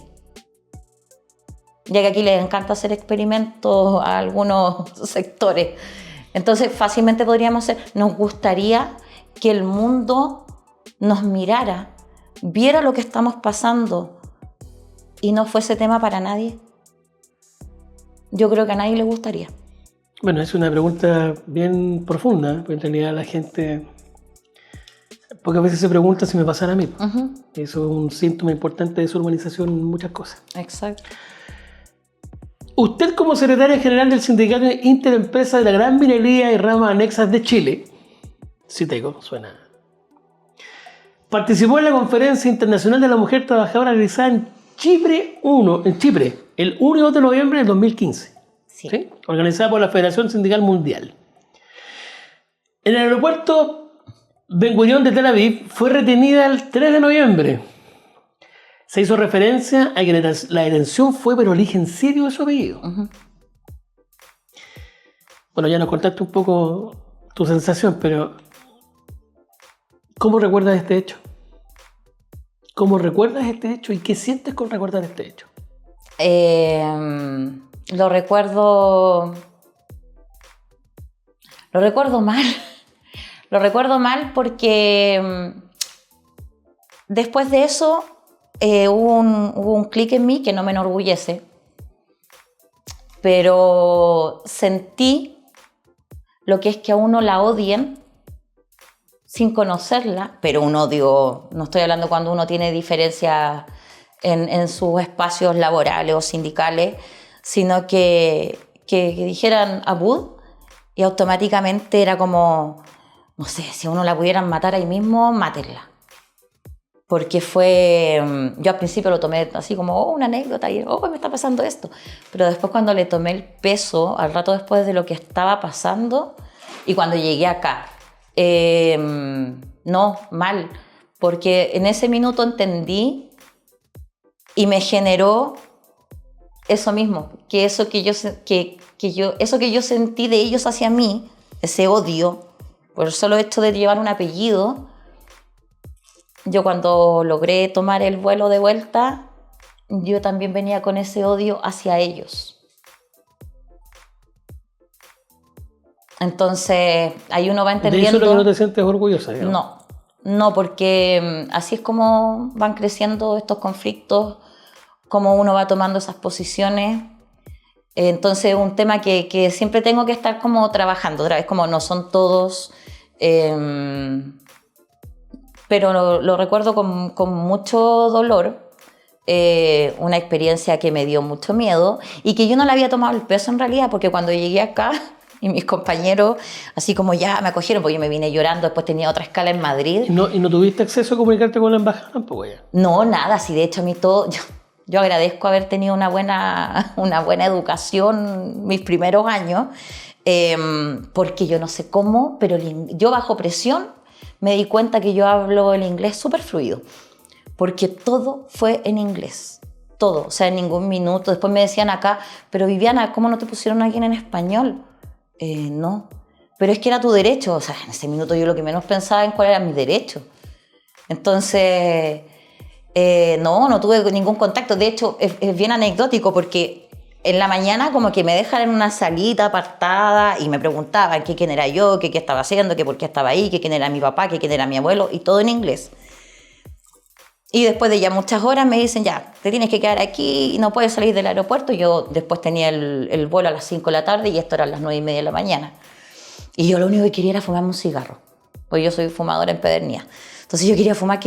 Ya que aquí les encanta hacer experimentos a algunos sectores. Entonces, fácilmente podríamos ser. Nos gustaría que el mundo nos mirara, viera lo que estamos pasando y no fuese tema para nadie. Yo creo que a nadie le gustaría. Bueno, es una pregunta bien profunda, porque en realidad la gente pocas veces se pregunta si me pasara a mí. Uh-huh. Eso es un síntoma importante de desurbanización en muchas cosas. Exacto. Usted, como secretaria general del Sindicato Interempresa de la Gran Minería y Ramas Anexas de Chile, Citeco, suena, participó en la Conferencia Internacional de la Mujer Trabajadora realizada en Chipre, el 1 y 2 de noviembre del 2015, ¿sí? Organizada por la Federación Sindical Mundial. En el aeropuerto Ben Gurión de Tel Aviv fue retenida el 3 de noviembre. Se hizo referencia a que la detención fue por origen sirio de su apellido. Uh-huh. Bueno, ya nos contaste un poco tu sensación, pero ¿cómo recuerdas este hecho? ¿Cómo recuerdas este hecho y qué sientes con recordar este hecho? Lo recuerdo mal. Lo recuerdo mal porque después de eso hubo un clic en mí que no me enorgullece, pero sentí lo que es que a uno la odien sin conocerla, pero un odio, no estoy hablando cuando uno tiene diferencias en sus espacios laborales o sindicales, sino que dijeran Abud y automáticamente era como, no sé, si a uno la pudieran matar ahí mismo, mátenla. Porque yo al principio lo tomé así como una anécdota y me está pasando esto. Pero después cuando le tomé el peso, al rato después de lo que estaba pasando y cuando llegué acá, no, mal. Porque en ese minuto entendí y me generó eso mismo, que eso que yo sentí de ellos hacia mí, ese odio, por el solo hecho de llevar un apellido. Yo cuando logré tomar el vuelo de vuelta, yo también venía con ese odio hacia ellos. Entonces, ahí uno va entendiendo... ¿De eso no te sientes orgullosa? No, porque así es como van creciendo estos conflictos cómo uno va tomando esas posiciones. Entonces, un tema que siempre tengo que estar como trabajando. Otra vez, como no son todos, pero lo recuerdo con mucho dolor. Una experiencia que me dio mucho miedo y que yo no le había tomado el peso en realidad, porque cuando llegué acá y mis compañeros así como ya me acogieron, porque yo me vine llorando, después tenía otra escala en Madrid. ¿Y no tuviste acceso a comunicarte con la embajada tampoco ya? No, nada, sí, de hecho a mí todo... Yo agradezco haber tenido una buena educación mis primeros años, porque yo no sé cómo, pero yo bajo presión me di cuenta que yo hablo el inglés súper fluido, porque todo fue en inglés, todo, o sea, en ningún minuto. Después me decían acá, pero Viviana, ¿cómo no te pusieron a alguien en español? No, pero es que era tu derecho, o sea, en ese minuto yo lo que menos pensaba en cuál era mi derecho. Entonces... no tuve ningún contacto. De hecho, es bien anecdótico porque en la mañana como que me dejan en una salita apartada y me preguntaban que quién era yo, que qué estaba haciendo, que por qué estaba ahí, que quién era mi papá, que quién era mi abuelo, y todo en inglés. Y después de ya muchas horas me dicen, ya, te tienes que quedar aquí y no puedes salir del aeropuerto. Yo después tenía el vuelo a las 5 de la tarde y esto era a las 9:30 de la mañana. Y yo lo único que quería era fumarme un cigarro, porque yo soy fumadora empedernida. Entonces yo quería fumar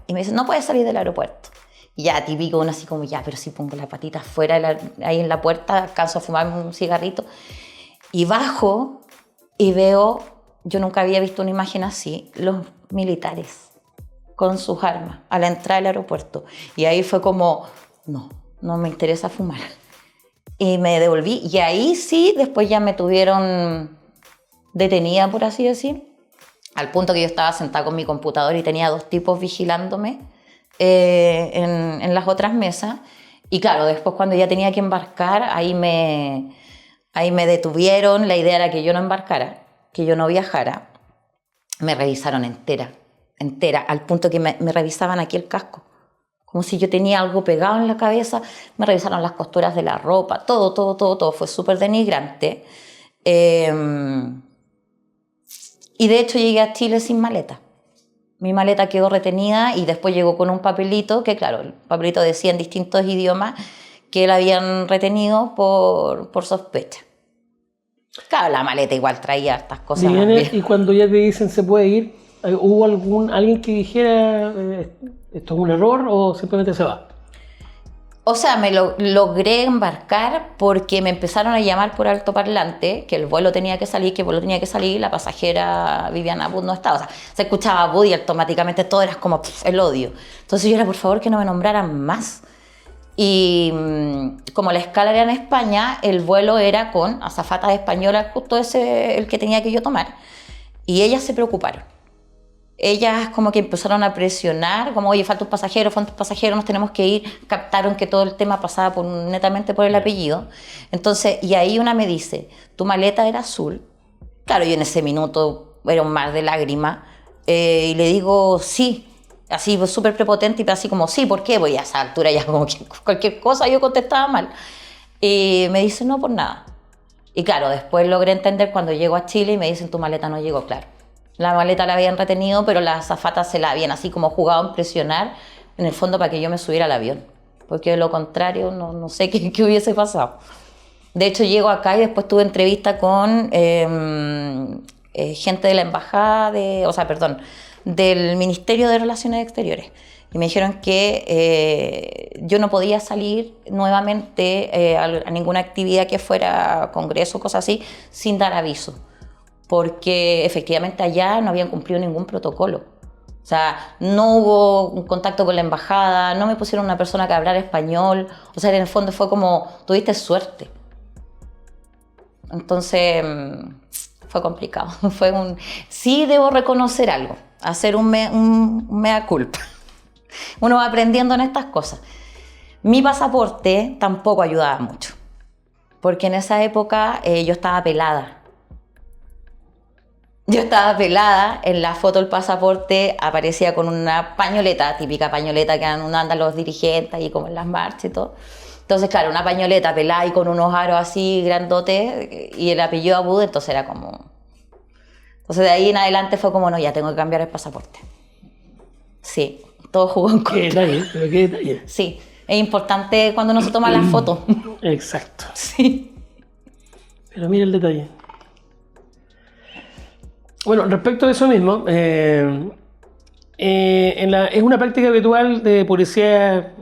y me dicen, no puedes salir del aeropuerto. Y ya, típico, uno así como, ya, pero si pongo la patita afuera, ahí en la puerta, alcanzo a fumarme un cigarrito. Y bajo y veo, yo nunca había visto una imagen así, los militares con sus armas a la entrada del aeropuerto. Y ahí fue como, no me interesa fumar. Y me devolví. Y ahí sí, después ya me tuvieron detenida, por así decir. Al punto que yo estaba sentada con mi computador y tenía 2 tipos vigilándome en las otras mesas. Y claro, después cuando ya tenía que embarcar, ahí me detuvieron. La idea era que yo no embarcara, que yo no viajara. Me revisaron entera, al punto que me revisaban aquí el casco. Como si yo tenía algo pegado en la cabeza. Me revisaron las costuras de la ropa, todo. Fue súper denigrante. Y de hecho llegué a Chile sin maleta. Mi maleta quedó retenida y después llegó con un papelito que, claro, el papelito decía en distintos idiomas que la habían retenido por sospecha. Claro, la maleta igual traía estas cosas. Y cuando ya te dicen se puede ir, ¿hubo alguien que dijera esto es un error o simplemente se va? O sea, me logré embarcar porque me empezaron a llamar por altoparlante que el vuelo tenía que salir, la pasajera Viviana Abud no estaba. O sea, se escuchaba Abud y automáticamente todo era como el odio. Entonces yo era, por favor, que no me nombraran más. Y como la escala era en España, el vuelo era con azafatas españolas, justo ese el que tenía que yo tomar. Y ellas se preocuparon. Ellas como que empezaron a presionar, como, oye, falta un pasajero, nos tenemos que ir. Captaron que todo el tema pasaba netamente por el apellido. Entonces, y ahí una me dice, tu maleta era azul. Claro, yo en ese minuto era un mar de lágrimas. Y le digo, sí, así súper prepotente y así como, sí, ¿por qué? Voy a esa altura ya como que cualquier cosa yo contestaba mal. Y me dice, no, por nada. Y claro, después logré entender cuando llego a Chile y me dicen, tu maleta no llegó, claro. La maleta la habían retenido, pero las azafatas se la habían así como jugado en presionar, en el fondo para que yo me subiera al avión. Porque de lo contrario no sé qué hubiese pasado. De hecho, llego acá y después tuve entrevista con gente de la embajada, del Ministerio de Relaciones Exteriores. Y me dijeron que yo no podía salir nuevamente a ninguna actividad que fuera congreso o cosas así, sin dar aviso. Porque efectivamente allá no habían cumplido ningún protocolo. O sea, no hubo un contacto con la embajada, no me pusieron una persona que hablara español. O sea, en el fondo fue como, tuviste suerte. Entonces, fue complicado. Sí debo reconocer algo, hacer un mea culpa. Uno va aprendiendo en estas cosas. Mi pasaporte tampoco ayudaba mucho. Porque en esa época yo estaba pelada. En la foto del pasaporte aparecía con una pañoleta, típica pañoleta que andan los dirigentes ahí como en las marchas y todo. Entonces, claro, una pañoleta pelada y con unos aros así grandotes y el apellido Abud, entonces era como... Entonces de ahí en adelante fue como, no, ya tengo que cambiar el pasaporte. Sí, todo jugó en contra. ¿Qué detalle? ¿Pero qué detalle? Sí, Es importante cuando uno se toma la foto. Exacto. Sí. Pero mira el detalle. Bueno, respecto a eso mismo, es una práctica habitual de policía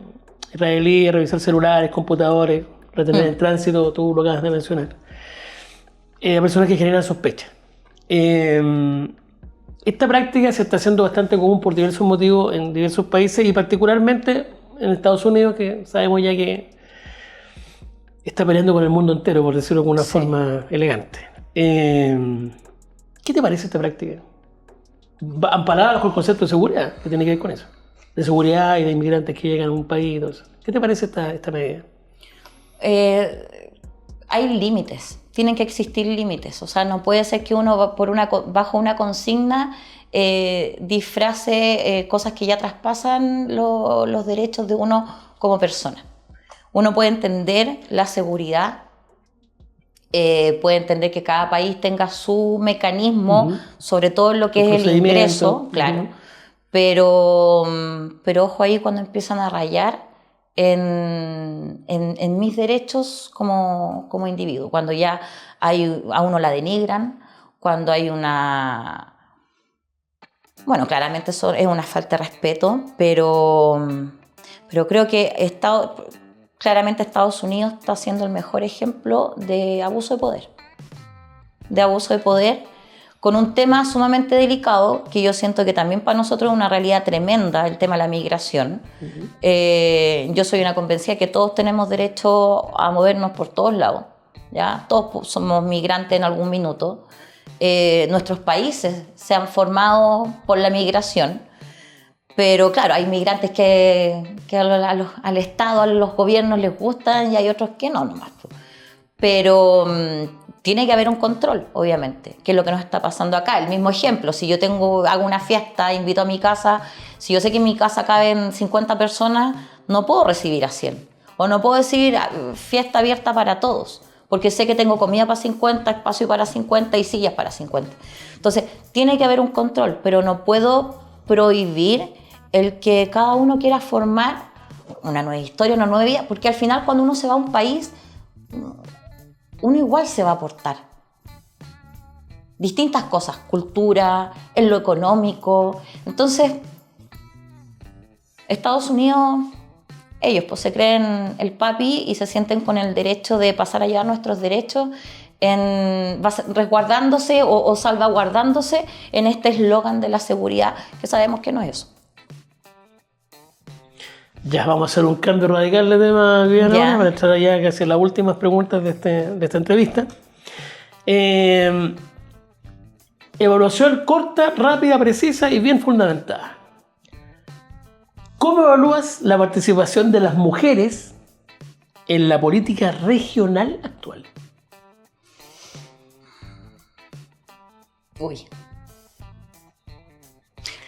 israelí revisar celulares, computadores, retener en tránsito, tú lo acabas de mencionar, a personas que generan sospecha. Esta práctica se está haciendo bastante común por diversos motivos en diversos países y particularmente en Estados Unidos, que sabemos ya que está peleando con el mundo entero, por decirlo de una forma elegante. ¿Qué te parece esta práctica? Amparada bajo el concepto de seguridad, que tiene que ver con eso. De seguridad y de inmigrantes que llegan a un país y todo eso. ¿Qué te parece esta medida? Hay límites, tienen que existir límites. O sea, no puede ser que uno bajo una consigna disfrace cosas que ya traspasan los derechos de uno como persona. Uno puede entender la seguridad, puede entender que cada país tenga su mecanismo, sobre todo en lo que es el ingreso, claro. Pero ojo ahí cuando empiezan a rayar en mis derechos como individuo, cuando ya a uno la denigran, cuando hay una... Bueno, claramente eso es una falta de respeto, pero creo que claramente Estados Unidos está siendo el mejor ejemplo de abuso de poder. De abuso de poder con un tema sumamente delicado que yo siento que también para nosotros es una realidad tremenda, el tema de la migración. Yo soy una convencida que todos tenemos derecho a movernos por todos lados, ¿ya? Todos somos migrantes en algún minuto. Nuestros países se han formado por la migración. Pero claro, hay migrantes que al Estado, a los gobiernos les gustan y hay otros que no nomás. Pero tiene que haber un control, obviamente, que es lo que nos está pasando acá. El mismo ejemplo, si yo hago una fiesta, invito a mi casa, si yo sé que en mi casa caben 50 personas, no puedo recibir a 100. O no puedo recibir fiesta abierta para todos, porque sé que tengo comida para 50, espacio para 50 y sillas para 50. Entonces, tiene que haber un control, pero no puedo prohibir el que cada uno quiera formar una nueva historia, una nueva vida, porque al final cuando uno se va a un país, uno igual se va a aportar distintas cosas, cultura, en lo económico. Entonces, Estados Unidos, ellos pues se creen el papi y se sienten con el derecho de pasar a llevar nuestros derechos resguardándose o salvaguardándose en este eslogan de la seguridad, que sabemos que no es eso. Ya, vamos a hacer un cambio radical de tema, Viviana, para entrar ya casi a las últimas preguntas de esta entrevista. Evaluación corta, rápida, precisa y bien fundamentada. ¿Cómo evalúas la participación de las mujeres en la política regional actual? Uy.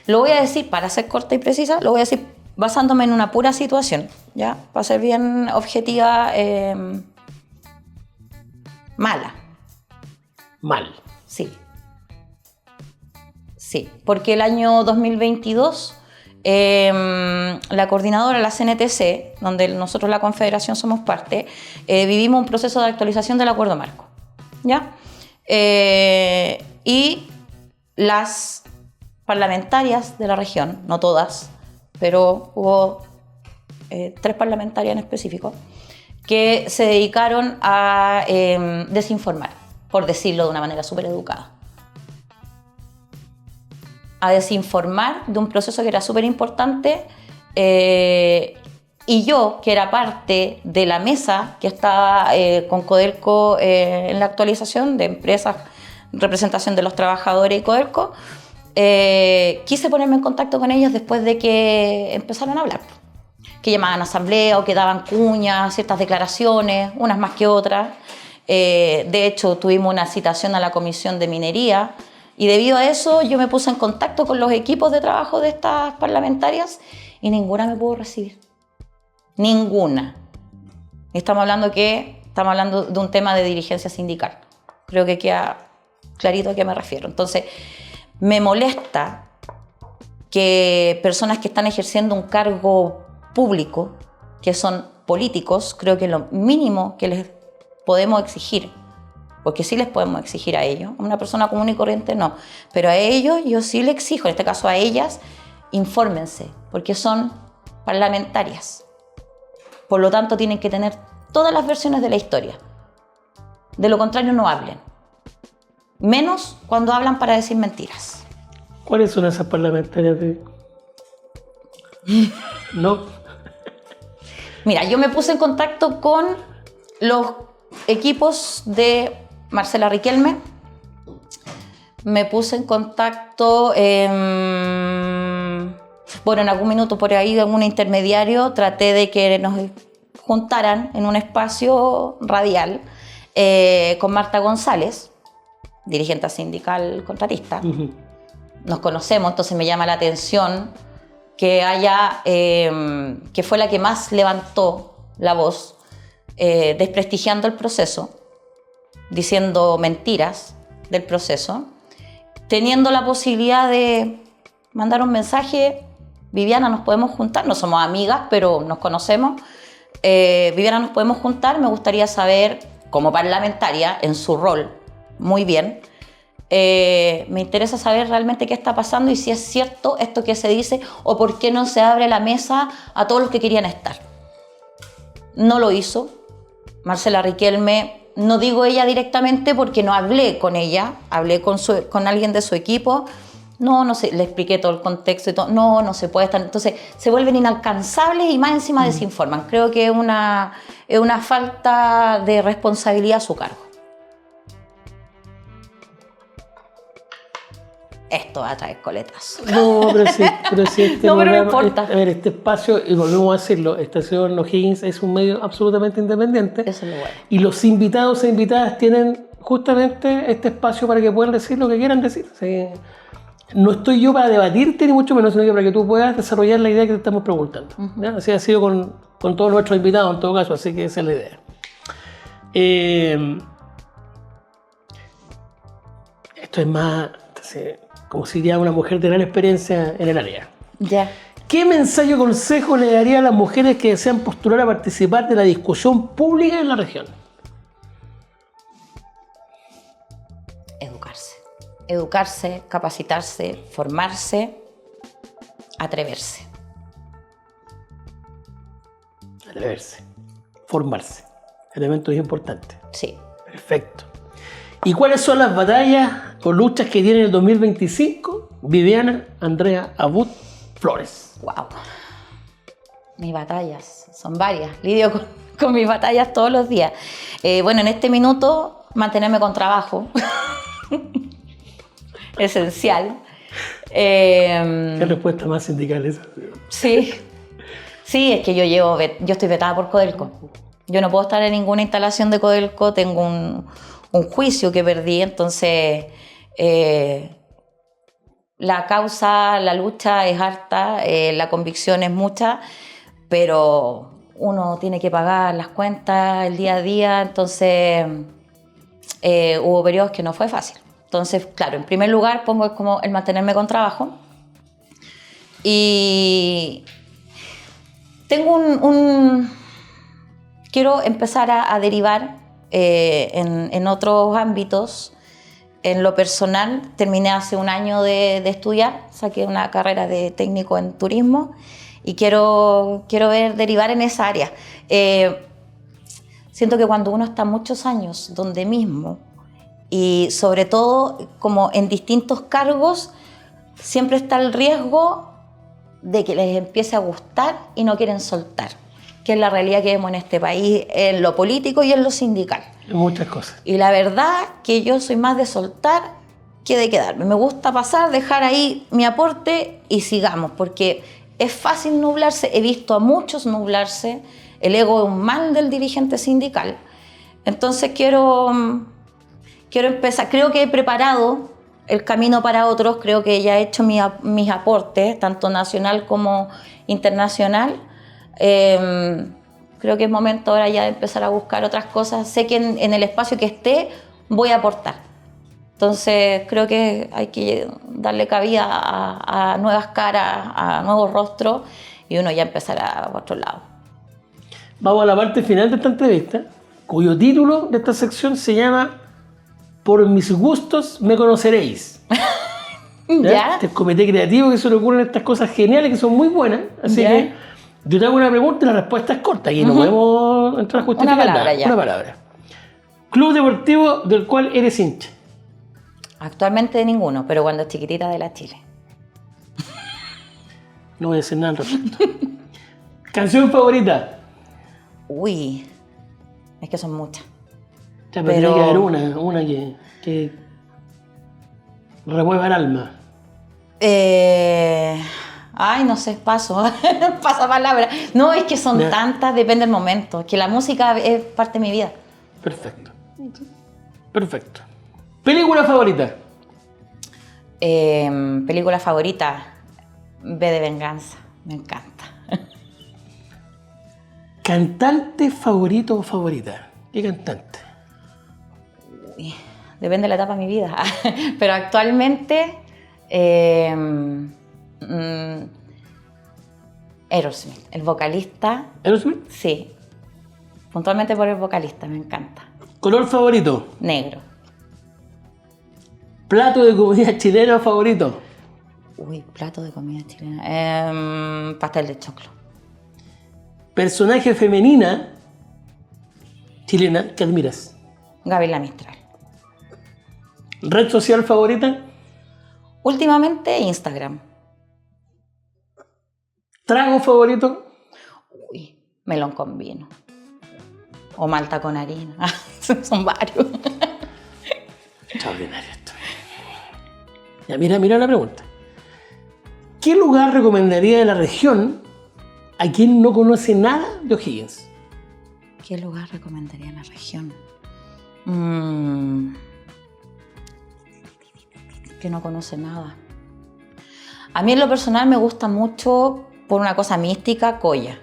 Lo voy a decir, para ser corta y precisa, lo voy a decir basándome en una pura situación, ¿ya? Para ser bien objetiva, mala. Mal. Sí. Sí, porque el año 2022, la coordinadora, la CNTC, donde nosotros la Confederación somos parte, vivimos un proceso de actualización del Acuerdo Marco, ¿ya? Y las parlamentarias de la región, no todas, pero hubo 3 parlamentarias en específico, que se dedicaron a desinformar, por decirlo de una manera súper educada. A desinformar de un proceso que era súper importante, y yo, que era parte de la mesa que estaba con Codelco en la actualización de empresas, representación de los trabajadores y Codelco, quise ponerme en contacto con ellos después de que empezaron a hablar, que llamaban a asamblea o que daban cuñas, ciertas declaraciones, unas más que otras. De hecho, tuvimos una citación a la Comisión de Minería y debido a eso yo me puse en contacto con los equipos de trabajo de estas parlamentarias y ninguna me pudo recibir. Ninguna. Estamos hablando de un tema de dirigencia sindical. Creo que queda clarito a qué me refiero. Entonces, me molesta que personas que están ejerciendo un cargo público, que son políticos, creo que lo mínimo que les podemos exigir, porque sí les podemos exigir a ellos, a una persona común y corriente no, pero a ellos yo sí les exijo, en este caso a ellas, infórmense, porque son parlamentarias. Por lo tanto, tienen que tener todas las versiones de la historia. De lo contrario, no hablen. Menos cuando hablan para decir mentiras. ¿Cuáles son esas parlamentarias? No. Mira, yo me puse en contacto con los equipos de Marcela Riquelme. Me puse en contacto, en algún minuto por ahí, en un intermediario, traté de que nos juntaran en un espacio radial con Marta González, dirigente sindical contratista. Nos conocemos, entonces me llama la atención que haya, que fue la que más levantó la voz, desprestigiando el proceso, diciendo mentiras del proceso, teniendo la posibilidad de mandar un mensaje: Viviana, nos podemos juntar, no somos amigas, pero nos conocemos, Viviana, nos podemos juntar, me gustaría saber, como parlamentaria, en su rol, muy bien, me interesa saber realmente qué está pasando y si es cierto esto que se dice o por qué no se abre la mesa a todos los que querían estar. No lo hizo. Marcela Riquelme, no digo ella directamente porque no hablé con ella, hablé con alguien de su equipo. No sé, le expliqué todo el contexto y todo. No se puede estar. Entonces se vuelven inalcanzables y más encima desinforman. Creo que es una falta de responsabilidad a su cargo. Esto va a traer coletas. No, pero sí este no, pero no programa, importa. A ver, este espacio, y volvemos a decirlo, Estación O'Higgins es un medio absolutamente independiente. Eso es lo bueno. Y los invitados e invitadas tienen justamente este espacio para que puedan decir lo que quieran decir. Sí. No estoy yo para debatirte, ni mucho menos, sino que para que tú puedas desarrollar la idea que te estamos preguntando. ¿Ya? Así ha sido con todos nuestros invitados en todo caso, así que esa es la idea. Esto es más, entonces, como si diría una mujer de gran experiencia en el área. Ya. ¿Qué mensaje o consejo le daría a las mujeres que desean postular a participar de la discusión pública en la región? Educarse, capacitarse, formarse, atreverse. Atreverse, formarse, elementos importantes. Sí. Perfecto. ¿Y cuáles son las batallas o luchas que tiene el 2025 Viviana Andrea Abud Flores? Wow. Mis batallas son varias. Lidio con mis batallas todos los días. En este minuto, mantenerme con trabajo. Esencial. ¿Qué respuesta más sindical esa? Sí, es que yo estoy vetada por Codelco. Yo no puedo estar en ninguna instalación de Codelco, tengo un juicio que perdí, entonces la causa, la lucha es harta, la convicción es mucha, pero uno tiene que pagar las cuentas el día a día, entonces hubo periodos que no fue fácil. Entonces, claro, en primer lugar pongo como el mantenerme con trabajo y tengo quiero empezar a derivar en otros ámbitos. En lo personal, terminé hace un año de estudiar, saqué una carrera de técnico en turismo y quiero derivar en esa área. Siento que cuando uno está muchos años donde mismo, y sobre todo como en distintos cargos, siempre está el riesgo de que les empiece a gustar y no quieren soltar, que es la realidad que vemos en este país, en lo político y en lo sindical. Muchas cosas. Y la verdad que yo soy más de soltar que de quedarme. Me gusta pasar, dejar ahí mi aporte y sigamos, porque es fácil nublarse. He visto a muchos nublarse. El ego es un mal del dirigente sindical. Entonces quiero empezar. Creo que he preparado el camino para otros. Creo que ya he hecho mis aportes, tanto nacional como internacional. Creo que es momento ahora ya de empezar a buscar otras cosas. Sé que en el espacio que esté voy a aportar. Entonces creo que hay que darle cabida a nuevas caras, a nuevos rostros y uno ya empezará a otro lado. Vamos a la parte final de esta entrevista, cuyo título de esta sección se llama Por mis gustos me conoceréis. ¿Ya? Este comité creativo que se le ocurren estas cosas geniales que son muy buenas. Así ¿Ya? que yo te hago una pregunta y la respuesta es corta. Y no podemos entrar a justificar Una palabra, nada. ya. Una palabra. Club deportivo del cual eres hincha. Actualmente de ninguno, pero cuando chiquitita de la Chile. No voy a decir nada al respecto. Canción favorita. Uy, es que son muchas. Ya, pero tiene que haber una que remueva el alma. Ay, no sé, paso. Pasa palabra. No, es que son Ya. tantas, depende del momento. Es que la música es parte de mi vida. Perfecto. Perfecto. ¿Película favorita? Película favorita, V de Venganza. Me encanta. ¿Cantante favorito o favorita? ¿Qué cantante? Uy, depende de la etapa de mi vida. Pero actualmente, Aerosmith, el vocalista. ¿Aerosmith? Sí, puntualmente por el vocalista, me encanta. ¿Color favorito? Negro. ¿Plato de comida chileno favorito? Uy, plato de comida chilena. Pastel de choclo. ¿Personaje femenina chilena que admiras? Gabriela Mistral. ¿Red social favorita? Últimamente, Instagram. ¿Trago favorito? Uy, melón con vino. O malta con harina. Son varios. Extraordinario esto. Ya, mira la pregunta. ¿Qué lugar recomendaría de la región a quien no conoce nada de O'Higgins? ¿Qué lugar recomendaría en la región? Que no conoce nada. A mí en lo personal me gusta mucho, por una cosa mística, Coya.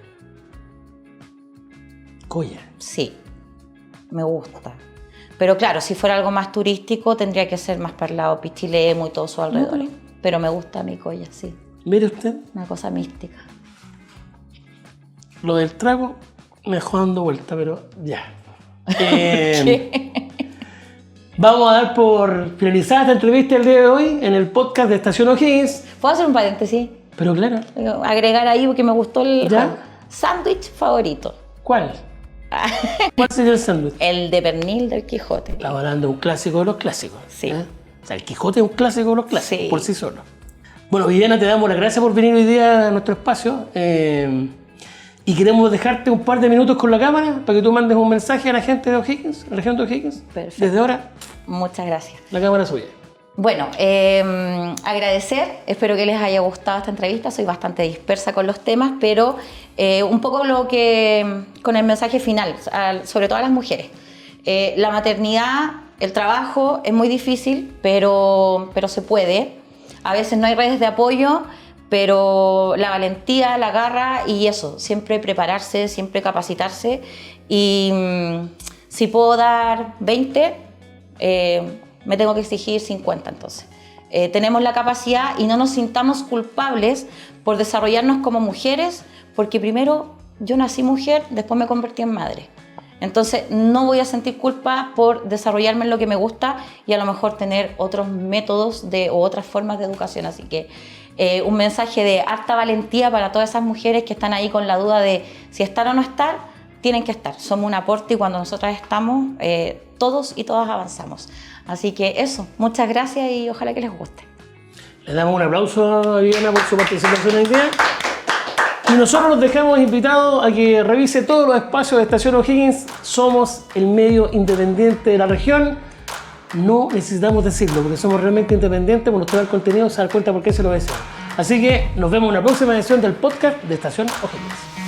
Coya. Sí, me gusta. Pero claro, si fuera algo más turístico, tendría que ser más para el lado Pichilemu y todo su alrededor. Pero me gusta mi Coya, sí. Mire usted, Una cosa mística. lo del trago me dejó dando vuelta, pero ya. Vamos a dar por finalizada esta entrevista el día de hoy en el podcast de Estación O'Higgins. ¿Puedo hacer un paréntesis? Pero claro, Agregar ahí porque me gustó el ¿Ya? sándwich favorito. ¿cuál? ¿Cuál sería el sándwich? El de pernil del Quijote. Estamos hablando de un clásico de los clásicos. Sí. O sea, el Quijote es un clásico de los clásicos, Sí. por sí solo. Bueno, Viviana, te damos las gracias por venir hoy día a nuestro espacio. Y queremos dejarte un par de minutos con la cámara para que tú mandes un mensaje a la gente de O'Higgins, la región de O'Higgins. Perfecto. Desde ahora, Muchas gracias. la cámara es suya. Bueno, agradecer, espero que les haya gustado esta entrevista, soy bastante dispersa con los temas, pero un poco con el mensaje final, sobre todo a las mujeres. La maternidad, el trabajo es muy difícil, pero se puede. A veces no hay redes de apoyo, pero la valentía, la garra y eso, siempre prepararse, siempre capacitarse. Y si puedo dar 20, me tengo que exigir 50 entonces. Tenemos la capacidad y no nos sintamos culpables por desarrollarnos como mujeres, porque primero yo nací mujer, después me convertí en madre. Entonces no voy a sentir culpa por desarrollarme en lo que me gusta y a lo mejor tener otros métodos o otras formas de educación. Así que un mensaje de harta valentía para todas esas mujeres que están ahí con la duda de si estar o no estar, tienen que estar. Somos un aporte y cuando nosotras estamos, todos y todas avanzamos. Así que eso, muchas gracias y ojalá que les guste. Le damos un aplauso a Viviana por su participación hoy día. Y nosotros los dejamos invitados a que revise todos los espacios de Estación O'Higgins. Somos el medio independiente de la región. No necesitamos decirlo, porque somos realmente independientes. Cuando usted ve el contenido se da cuenta por qué se lo desea. Así que nos vemos en la próxima edición del podcast de Estación O'Higgins.